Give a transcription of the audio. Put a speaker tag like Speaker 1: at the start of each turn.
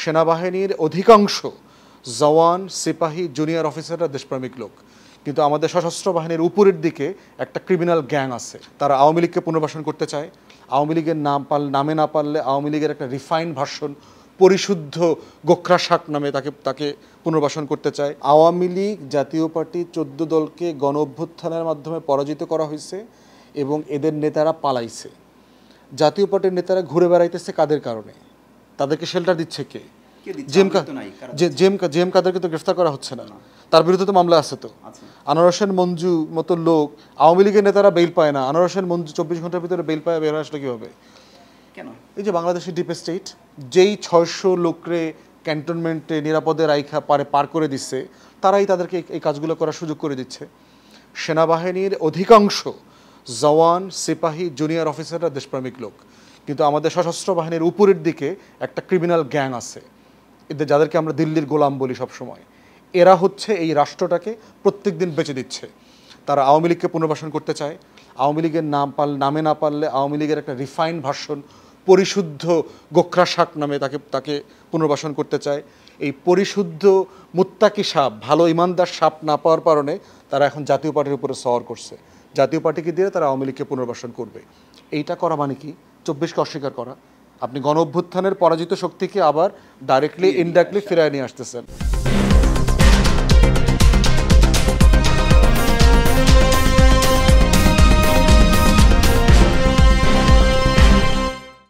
Speaker 1: সেনাবাহিনীর অধিকাংশ জওয়ান সিপাহী জুনিয়র অফিসাররা দেশপ্রেমিক লোক, কিন্তু আমাদের সশস্ত্র বাহিনীর উপরের দিকে একটা ক্রিমিনাল গ্যাং আছে। তারা আওয়ামী লীগকে পুনর্বাসন করতে চায়। আওয়ামী লীগের নামে না পারলে আওয়ামী লীগের একটা রিফাইন্ড ভার্সন, পরিশুদ্ধ গোখরা শাক নামে তাকে পুনর্বাসন করতে চায়। আওয়ামী লীগ জাতীয় পার্টি 14 দলকে গণ অভ্যুত্থানের মাধ্যমে পরাজিত করা হয়েছে এবং এদের নেতারা পালাইছে। জাতীয় পার্টির নেতারা ঘুরে বেড়াইতেছে কাদের কারণে? তাদেরকে শেল্টার দিচ্ছে কে? জেএম কাদেরকে তো গ্রেফতার করা হচ্ছে না, তার বিরুদ্ধে তো মামলা আছে। তো আনোয়ার হোসেন মঞ্জু মতো লোক, আওয়ামী লীগের নেতারা বেইল পায় না, আনোয়ার হোসেন মঞ্জু 24 ঘন্টার ভিতরে বেইল পায়, বের আসলে কীভাবে?
Speaker 2: কেন?
Speaker 1: এই যে বাংলাদেশের ডিপ স্টেট যেই 600 লোকরে ক্যান্টনমেন্টে নিরাপদে রাইখা পার করে দিচ্ছে, তারাই তাদেরকে এই কাজগুলো করার সুযোগ করে দিচ্ছে। সেনাবাহিনীর অধিকাংশ জওয়ান সিপাহী জুনিয়র অফিসাররা দেশপ্রেমিক লোক, কিন্তু আমাদের সশস্ত্র বাহিনীর উপরের দিকে একটা ক্রিমিনাল গ্যাং আছে, এদের যাদেরকে আমরা দিল্লির গোলাম বলি সবসময়। এরা হচ্ছে এই রাষ্ট্রটাকে প্রত্যেক দিন বেঁচে দিচ্ছে। তারা আওয়ামী লীগকে পুনর্বাসন করতে চায়। আওয়ামী লীগের নামে না পারলে আওয়ামী লীগের একটা রিফাইন্ড ভার্সন, পরিশুদ্ধ গোখরা শাক নামে তাকে পুনর্বাসন করতে চায়। এই পরিশুদ্ধ মুত্তাকি সাপ, ভালো ইমানদার সাপ না পাওয়ার কারণে তারা এখন জাতীয় পার্টির উপরে সওয়ার করছে। জাতীয় পার্টিকে দিয়ে তারা আওয়ামী লীগকে পুনর্বাসন করবে। এইটা করা মানে কি? 24কে অস্বীকার করা। আপনি গণ অভ্যুত্থানের পরাজিত শক্তিকে আবার ডাইরেক্টলি ইনডাইরেক্টলি ফিরায় নিয়ে আসতেছেন।